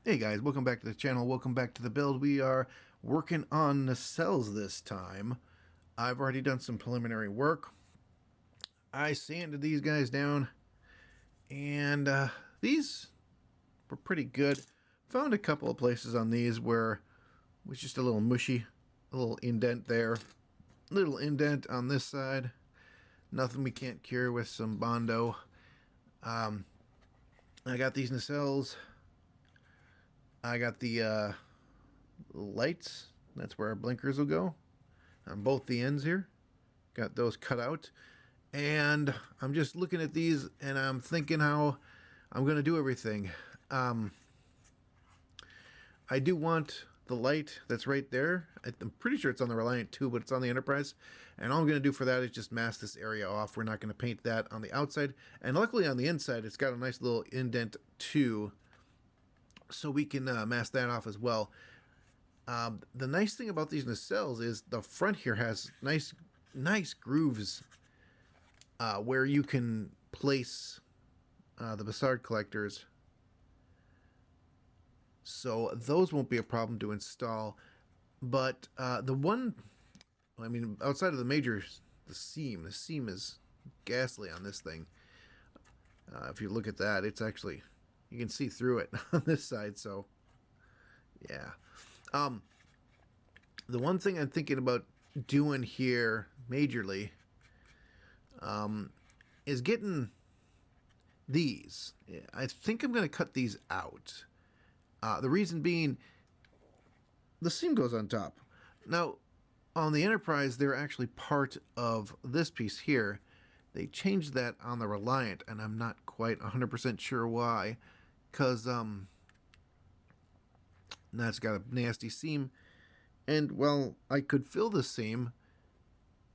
Hey guys, welcome back to the channel, welcome back to the build. We are working on nacelles this time. I've already done some preliminary work. I sanded these guys down, and these were pretty good. Found a couple of places on these where it was just a little mushy, a little indent there, little indent on this side. Nothing we can't cure with some Bondo. I got these nacelles. I got the lights. That's where our blinkers will go on both the ends here. Got those cut out. And I'm just looking at these and I'm thinking how I'm going to do everything. I do want the light that's right there. I'm pretty sure it's on the Reliant too, but it's on the Enterprise. And all I'm going to do for that is just mask this area off. We're not going to paint that on the outside. And luckily on the inside, it's got a nice little indent too, so we can mask that off as well. The nice thing about these nacelles is the front here has nice grooves where you can place the Bassard collectors. So those won't be a problem to install. But the one, I mean, outside of the majors, the seam is ghastly on this thing. If you look at that, it's actually, you can see through it on this side. So yeah. The one thing I'm thinking about doing here majorly is getting these. I think I'm going to cut these out. The reason being, the seam goes on top. Now, on the Enterprise, they're actually part of this piece here. They changed that on the Reliant, and I'm not quite 100% sure why. Because that's got a nasty seam. And, well, I could fill the seam.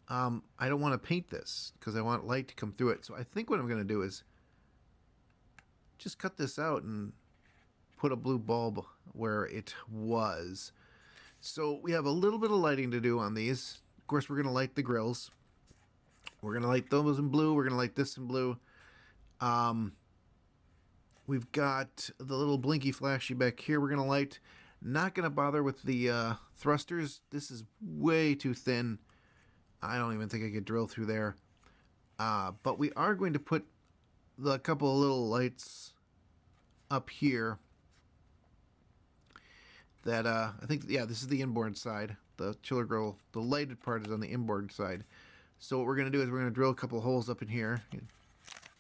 I don't want to paint this because I want light to come through it. So I think what I'm going to do is just cut this out and put a blue bulb where it was. So we have a little bit of lighting to do on these. Of course, we're going to light the grills. We're going to light those in blue. We're going to light this in blue. We've got the little blinky flashy back here we're going to light. Not going to bother with the thrusters. This is way too thin. I don't even think I could drill through there. But we are going to put a couple of little lights up here. That, I think, yeah, this is the inboard side. The chiller grill, the lighted part is on the inboard side. So what we're going to do is we're going to drill a couple of holes up in here.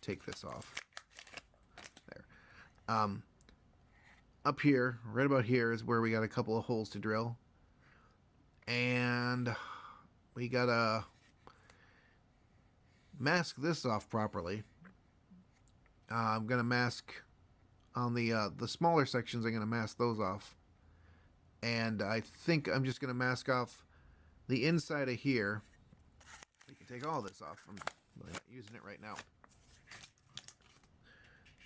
Take this off. There. Up here, right about here, is where we got a couple of holes to drill. And we got to mask this off properly. I'm going to mask on the smaller sections. I'm going to mask those off. And I think I'm just going to mask off the inside of here. We can take all this off. I'm not using it right now.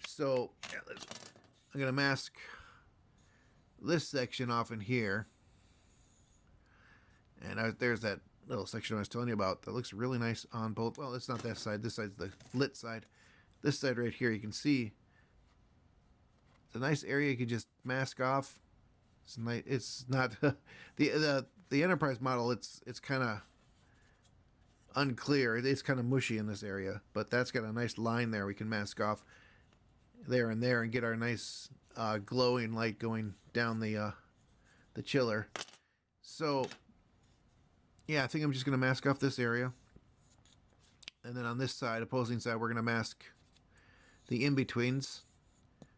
So, yeah, I'm going to mask this section off in here. And there's that little section I was telling you about that looks really nice on both. Well, it's not that side. This side's the lit side. This side right here, you can see it's a nice area you can just mask off. It's not the Enterprise model. It's kind of unclear. It's kind of mushy in this area, but that's got a nice line there we can mask off there and there and get our nice glowing light going down the chiller. So yeah, I think I'm just going to mask off this area, and then on this side, opposing side, we're going to mask the in-betweens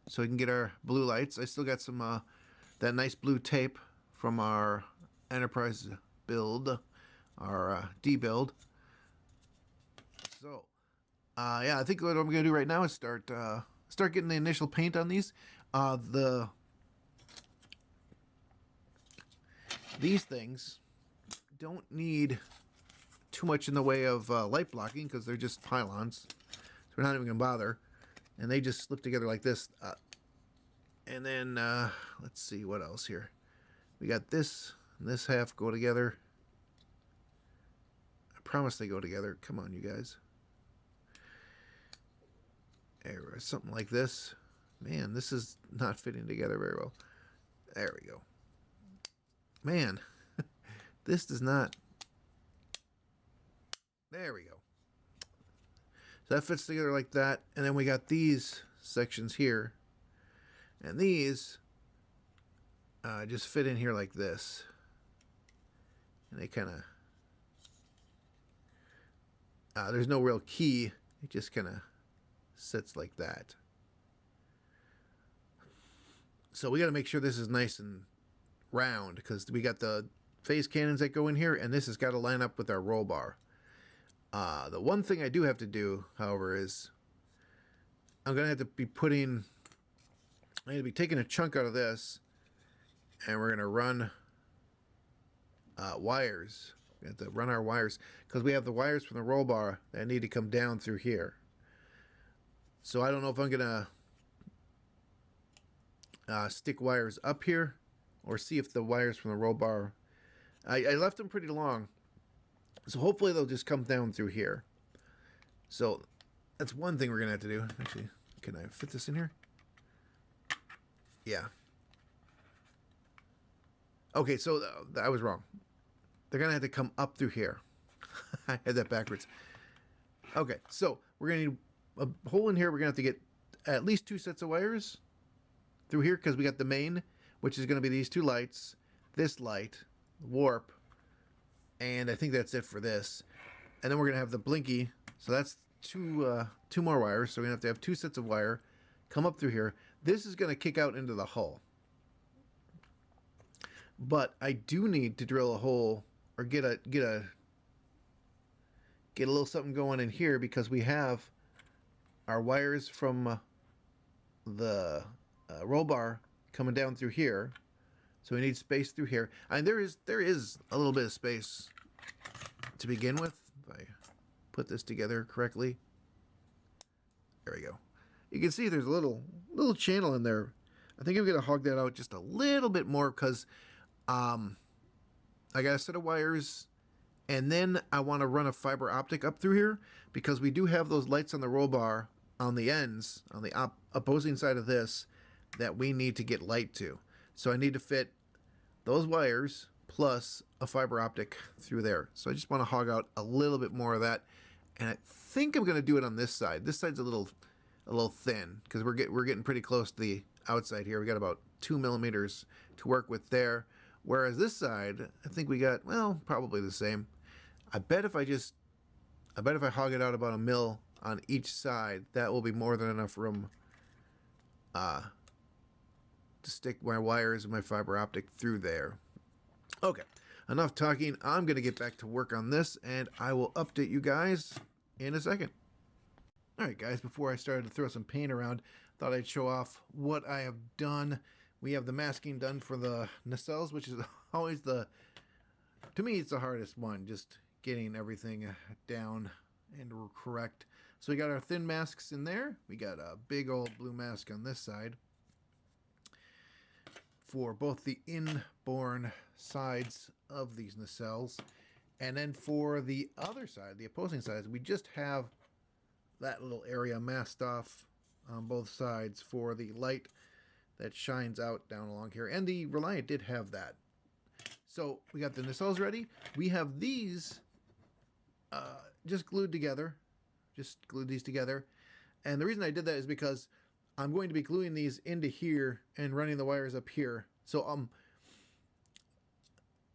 so we can get our blue lights. I still got some that nice blue tape from our Enterprise build, our D build. So, yeah, I think what I'm going to do right now is start getting the initial paint on these. These things don't need too much in the way of light blocking because they're just pylons, so we're not even going to bother. And they just slip together like this. And then, let's see what else here. We got this and this half go together. I promise they go together. Come on, you guys. There, something like this. Man, this is not fitting together very well. There we go. Man, this does not. There we go. So that fits together like that. And then we got these sections here. And these just fit in here like this. And they kind of... there's no real key. It just kind of sits like that. So we got to make sure this is nice and round, because we got the phase cannons that go in here, and this has got to line up with our roll bar. The one thing I do have to do, however, is I'm going to have to be putting... I'm going to be taking a chunk out of this, and we're going to run wires. We have to run our wires, because we have the wires from the roll bar that need to come down through here. So I don't know if I'm going to stick wires up here, or see if the wires from the roll bar... I left them pretty long, so hopefully they'll just come down through here. So that's one thing we're going to have to do. Actually, can I fit this in here? Yeah. Okay, so I was wrong. They're going to have to come up through here. I had that backwards. Okay, so we're going to need a hole in here. We're going to have to get at least 2 sets of wires through here, because we got the main, which is going to be these 2 lights, this light, warp, and I think that's it for this. And then we're going to have the blinky, so that's two more wires, so we're going to have 2 sets of wire come up through here. This is going to kick out into the hull. But I do need to drill a hole, or get a little something going in here, because we have our wires from the roll bar coming down through here, so we need space through here. And there is a little bit of space to begin with, if I put this together correctly. There we go. You can see there's a little channel in there. I think I'm gonna hog that out just a little bit more, because I got a set of wires, and then I want to run a fiber optic up through here, because we do have those lights on the roll bar on the ends, on the opposing side of this, that we need to get light to. So I need to fit those wires plus a fiber optic through there. So I just want to hog out a little bit more of that, and I think I'm going to do it on this side. This side's a little thin, because we're getting pretty close to the outside here. We got about 2 millimeters to work with there. Whereas this side, I think we got, well, probably the same. I bet if I hog it out about 1 mil on each side, that will be more than enough room to stick my wires and my fiber optic through there. Okay, enough talking. I'm going to get back to work on this, and I will update you guys in a second. Alright guys, before I started to throw some paint around, thought I'd show off what I have done. We have the masking done for the nacelles, which is always to me, it's the hardest one, just getting everything down and correct. So we got our thin masks in there. We got a big old blue mask on this side for both the inborne sides of these nacelles. And then for the other side, the opposing sides, we just have that little area masked off on both sides for the light that shines out down along here. And the Reliant did have that. So we got the nacelles ready. We have these just glued together. Just glued these together. And the reason I did that is because I'm going to be gluing these into here and running the wires up here. So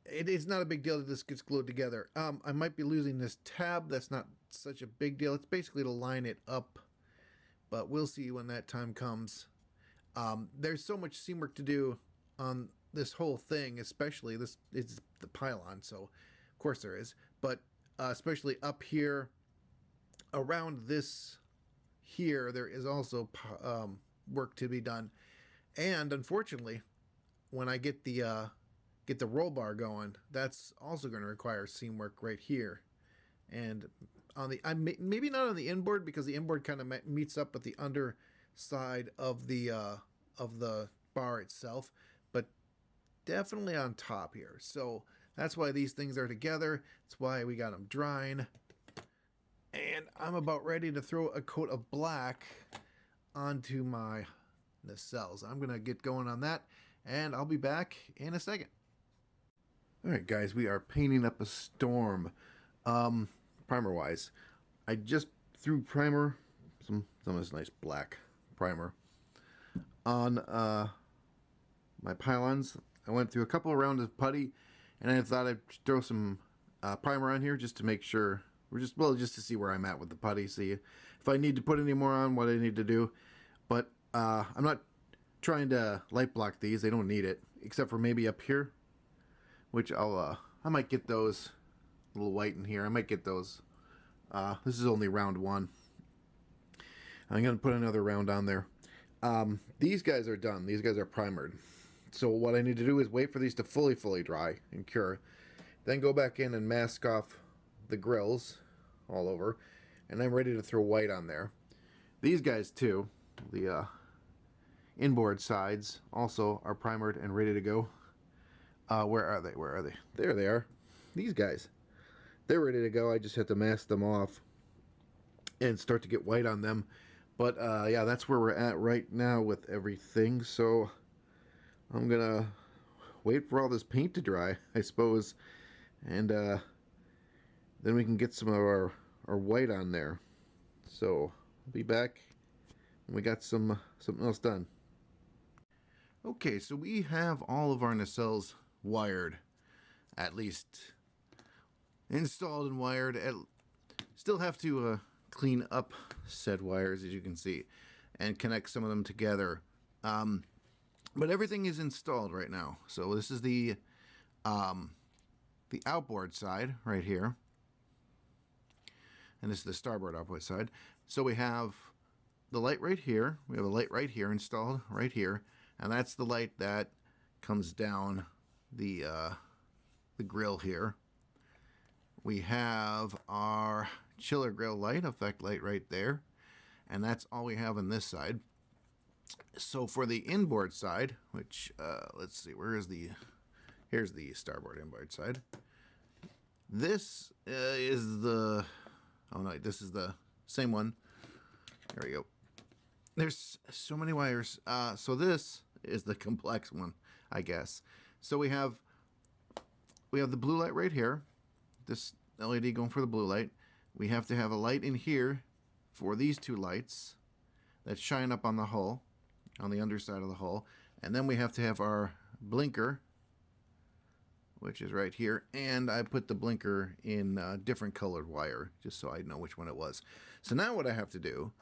it's not a big deal that this gets glued together. I might be losing this tab. That's not such a big deal. It's basically to line it up, but we'll see when that time comes. There's so much seam work to do on this whole thing, especially this is the pylon, so of course there is, but especially up here around this here, there is also work to be done. And unfortunately, when I get the roll bar going, that's also going to require seam work right here. And on the maybe not on the inboard, because the inboard kind of meets up with the underside of the bar itself, but definitely on top here. So that's why these things are together. That's why we got them drying. And I'm about ready to throw a coat of black onto my nacelles. I'm gonna get going on that, and I'll be back in a second. All right, guys, we are painting up a storm. Primer wise, I just threw primer, some of this nice black primer on my pylons. I went through a couple of rounds of putty, and I thought I'd throw some primer on here just to make sure, just to see where I'm at with the putty, see if I need to put any more on, what I need to do. But I'm not trying to light block these; they don't need it, except for maybe up here, which I might get those a little white in here. I might get those. This is only round one. I'm gonna put another round on there. These guys are done. These guys are primered. So what I need to do is wait for these to fully dry and cure. Then go back in and mask off the grills all over. And I'm ready to throw white on there. These guys too, the inboard sides also are primered and ready to go. Where are they? Where are they? There they are. These guys. They're ready to go. I just have to mask them off and start to get white on them. But yeah, that's where we're at right now with everything. So I'm gonna wait for all this paint to dry, I suppose, and then we can get some of our white on there. So I'll be back when we got something else done. Okay, so we have all of our nacelles wired, at least installed and wired. Still have to clean up said wires, as you can see, and connect some of them together. But everything is installed right now. So this is the outboard side right here, and this is the starboard outboard side. So we have the light right here. We have a light right here installed right here, and that's the light that comes down the grill here. We have our chiller grill light, effect light right there, and that's all we have on this side. So for the inboard side, which let's see, here's the starboard inboard side. This is the, oh no, this is the same one. There we go. There's so many wires. So this is the complex one, I guess. So we have the blue light right here. This LED going for the blue light. We have to have a light in here for these two lights that shine up on the hull, on the underside of the hull. And then we have to have our blinker, which is right here. And I put the blinker in a different colored wire, just so I know which one it was. So now what I have to do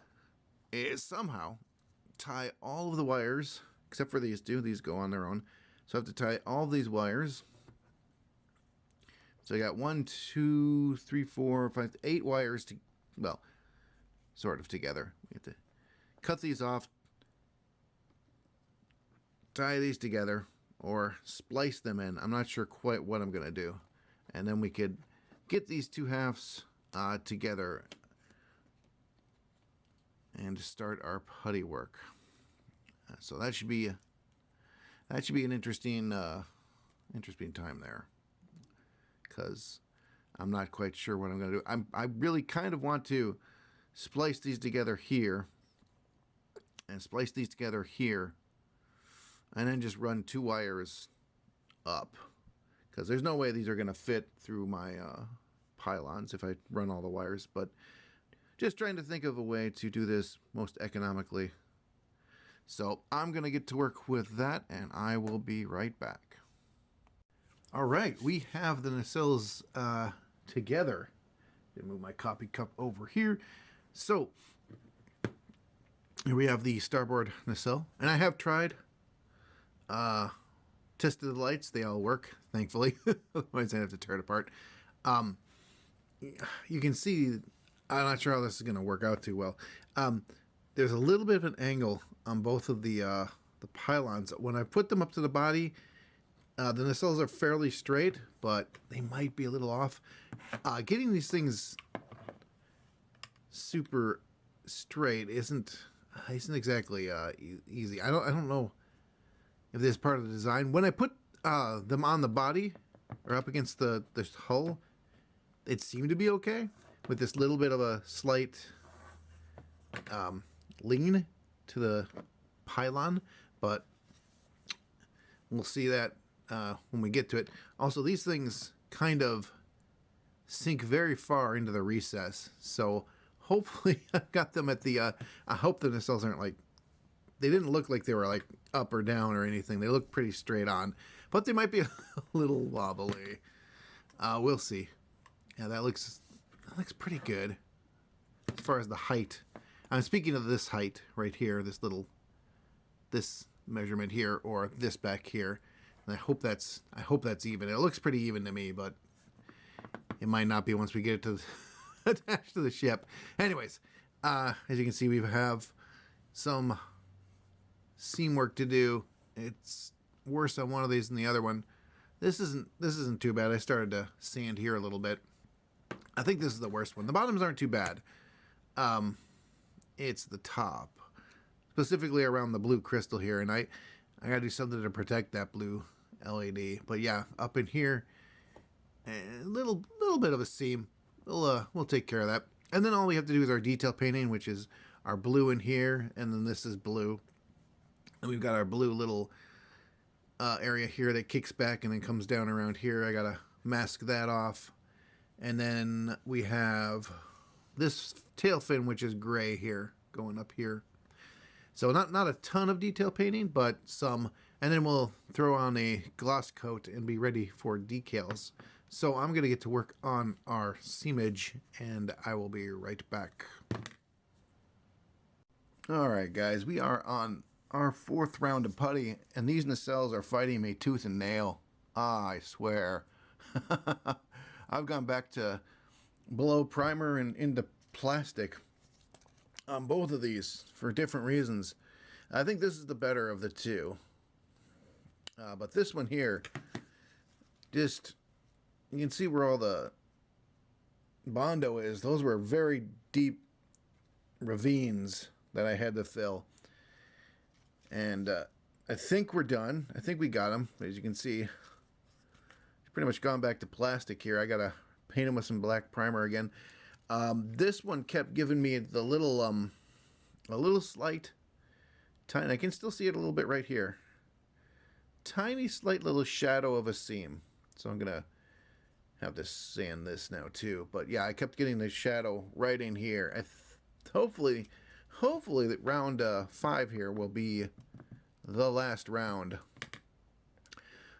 is somehow tie all of the wires, except for these two. These go on their own. So I have to tie all of these wires. So I got 1, 2, 3, 4, 5, 8 wires to, well, sort of together. We have to cut these off, tie these together, or splice them in. I'm not sure quite what I'm going to do. And then we could get these two halves together and start our putty work. So that should be an interesting time there, because I'm not quite sure what I'm going to do. I really kind of want to splice these together here and splice these together here, and then just run 2 wires up, because there's no way these are going to fit through my pylons if I run all the wires. But just trying to think of a way to do this most economically. So I'm going to get to work with that, and I will be right back. All right, we have the nacelles together. Let me move my coffee cup over here. So here we have the starboard nacelle, and I have tried, tested the lights. They all work, thankfully. Otherwise, I have to tear it apart. You can see, I'm not sure how this is going to work out too well. There's a little bit of an angle on both of the pylons. When I put them up to the body, the nacelles are fairly straight, but they might be a little off. Getting these things super straight isn't exactly easy. I don't know if this is part of the design. When I put them on the body or up against the hull, it seemed to be okay, with this little bit of a slight lean to the pylon, but we'll see that when we get to it. Also, these things kind of sink very far into the recess, so hopefully I've got them at the I hope the nacelles aren't like, they didn't look like they were like up or down or anything. They look pretty straight on, but they might be a little wobbly. We'll see. Yeah, that looks pretty good as far as the height. I'm speaking of this height right here, this measurement here, or this back here. And I hope that's even. It looks pretty even to me, but it might not be once we get it to attached to the ship. Anyways, as you can see, we have some seam work to do. It's worse on one of these than the other one. This isn't too bad. I started to sand here a little bit. I think this is the worst one. The bottoms aren't too bad. It's the top, specifically around the blue crystal here, and I gotta do something to protect that blue LED. But yeah, up in here, a little bit of a seam. We'll take care of that. And then all we have to do is our detail painting, which is our blue in here, and then this is blue. And we've got our blue little area here that kicks back and then comes down around here. I gotta mask that off. And then we have this tail fin, which is gray here, going up here. So not a ton of detail painting, but some. And then we'll throw on a gloss coat and be ready for decals. So I'm going to get to work on our seamage, and I will be right back. All right, guys, we are on our 4th round of putty, and these nacelles are fighting me tooth and nail. I swear. I've gone back to below primer and into plastic on both of these for different reasons. I think this is the better of the two. But this one here, just, you can see where all the Bondo is. Those were very deep ravines that I had to fill. And I think we're done. I think we got them. As you can see, it's pretty much gone back to plastic here. I got to paint them with some black primer again. This one kept giving me the little, a little slight, tiny, I can still see it a little bit right here. Tiny, slight little shadow of a seam. So I'm going to have to sand this now too. But yeah, I kept getting the shadow right in here. Hopefully that round 5 here will be the last round.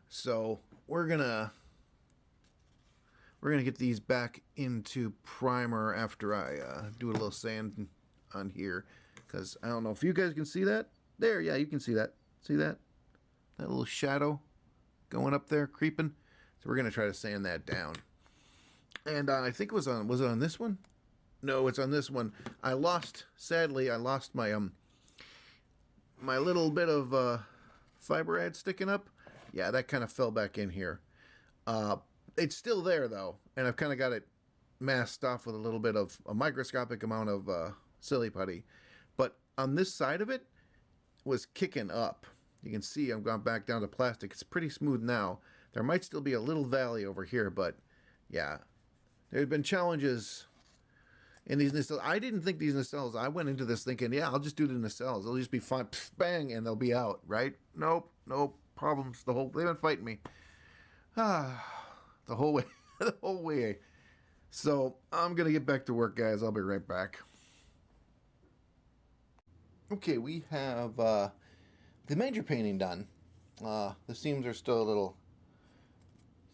So we're gonna get these back into primer after I do a little sand on here, because I don't know if you guys can see that. There, yeah, you can see that. See that? That little shadow going up there, creeping. So we're gonna try to sand that down. And I think was it on this one? No, it's on this one. Sadly, I lost my my little bit of fiber ad sticking up. Yeah, that kind of fell back in here. It's still there though, and I've kind of got it masked off with a little bit of a microscopic amount of silly putty. But on this side of it was kicking up. You can see I've gone back down to plastic. It's pretty smooth now. There might still be a little valley over here, but yeah, there's been challenges in these nacelles. I didn't think these nacelles, I went into this thinking, yeah, I'll just do the nacelles. They'll just be fine, bang, and they'll be out, right? Nope, problems. They've been fighting me. The whole way, the whole way. So I'm going to get back to work, guys. I'll be right back. Okay, we have the major painting done. The seams are still a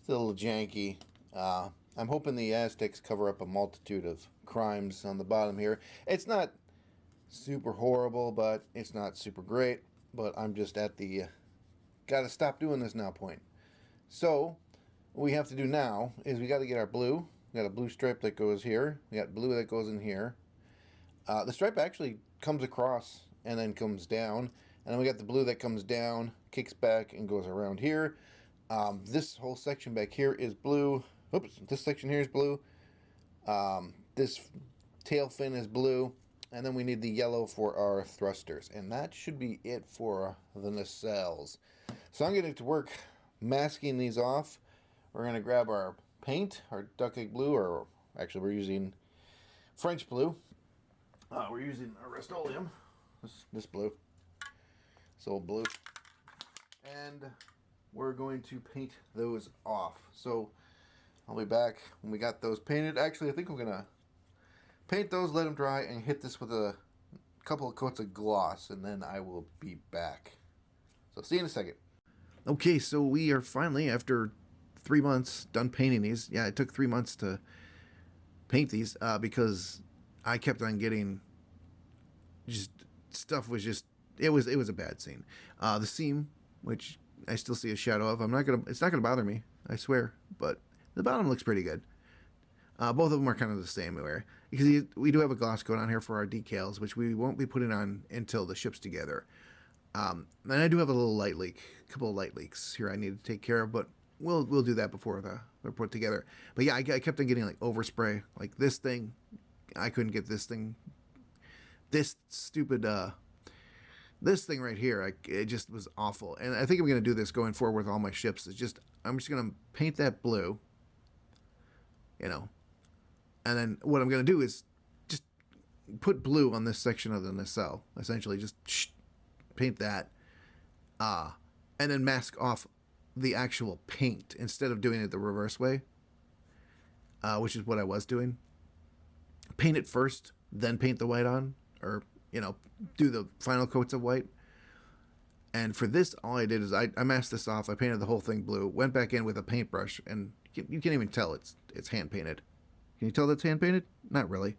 little janky. I'm hoping the Aztecs cover up a multitude of crimes on the bottom here. It's not super horrible, but it's not super great. But I'm just at the gotta stop doing this now point. So what we have to do now is we got to get our blue. We got a blue stripe that goes here. We got blue that goes in here. The stripe actually comes across and then comes down. And then we got the blue that comes down, kicks back, and goes around here. This whole section back here is blue. Oops, this section here is blue. This tail fin is blue. And then we need the yellow for our thrusters. And that should be it for the nacelles. So I'm getting to work masking these off. We're going to grab our paint, our duck egg blue, or actually we're using French blue. We're using a Rust-Oleum, this blue. So blue. And we're going to paint those off. So I'll be back when we got those painted. Actually, I think we're gonna paint those, let them dry, and hit this with a couple of coats of gloss, and then I will be back. So see you in a second. Okay, so we are finally, after 3 months, done painting these. Yeah, it took 3 months to paint these because I kept on getting just stuff was just it was a bad scene. The seam, which I still see a shadow of, it's not gonna bother me, I swear. But the bottom looks pretty good. Both of them are kind of the same way because we do have a gloss coat on here for our decals, which we won't be putting on until the ship's together. And I do have a couple of light leaks here I need to take care of, but we'll do that before they're put together. But yeah, I kept on getting like overspray, like this thing. I couldn't get this thing. This stupid this thing right here, it just was awful. And I think I'm gonna do this going forward with all my ships. I'm just gonna paint that blue, you know, and then what I'm gonna do is just put blue on this section of the nacelle. Essentially, just paint that, and then mask off the actual paint instead of doing it the reverse way, which is what I was doing. Paint it first, then paint the white on, or do the final coats of white. And for this, all I did is I masked this off. I painted the whole thing blue. Went back in with a paintbrush, and you can't even tell it's hand painted. Can you tell that's hand painted? Not really.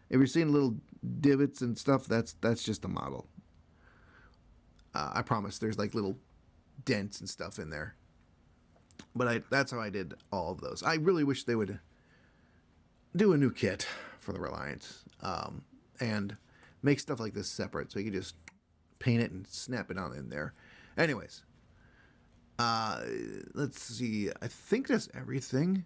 If you're seeing little divots and stuff, that's just a model. I promise there's like little dents and stuff in there. But that's how I did all of those. I really wish they would do a new kit for the Reliant and make stuff like this separate so you can just paint it and snap it on in there. Anyways, let's see. I think that's everything.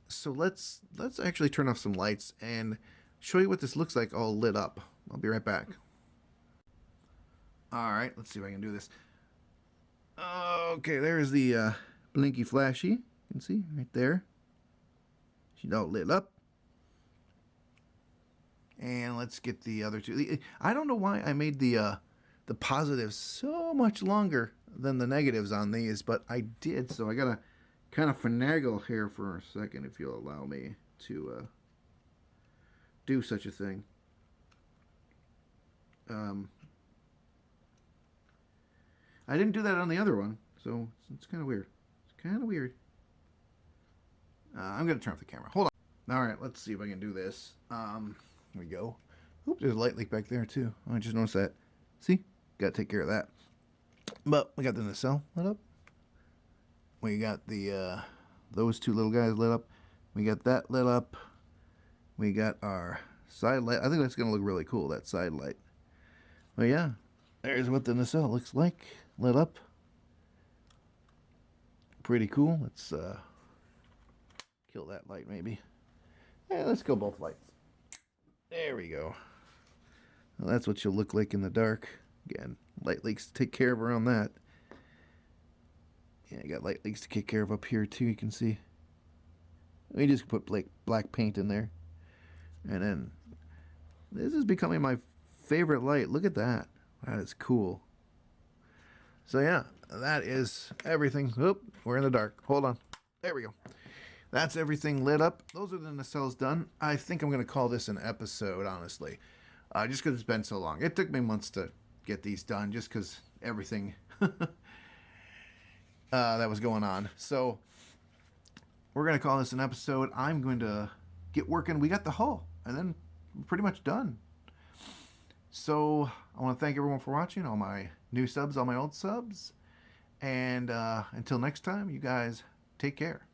So let's actually turn off some lights and show you what this looks like all lit up. I'll be right back. All right, let's see if I can do this. Okay, there's the blinky flashy. You can see right there. She's all lit up. And let's get the other two. I don't know why I made the positives so much longer than the negatives on these, but I did. So I gotta kind of finagle here for a second, if you'll allow me to do such a thing. I didn't do that on the other one, so it's kind of weird. It's kind of weird. I'm gonna turn off the camera. Hold on. All right, let's see if I can do this. Here we go. Oops, there's a light leak back there too. I just noticed that. See? Got to take care of that. But we got the nacelle lit up. We got the those two little guys lit up. We got that lit up. We got our side light. I think that's gonna look really cool, that side light. But yeah, there's what the nacelle looks like, lit up. Pretty cool. Let's kill that light maybe. Yeah, let's go both lights. There we go. Well, that's what she'll look like in the dark. Again, light leaks to take care of around that. Yeah, I got light leaks to take care of up here too, you can see. We just put black paint in there. And then, this is becoming my favorite light. Look at that. That is cool. So yeah, that is everything. Oop, we're in the dark. Hold on. There we go. That's everything lit up. Those are the nacelles done. I think I'm going to call this an episode, honestly. Just because it's been so long. It took me months to get these done, just because everything that was going on. So, we're going to call this an episode. I'm going to get working. We got the hull, and then we're pretty much done. So, I want to thank everyone for watching. All my new subs, all my old subs. And until next time, you guys take care.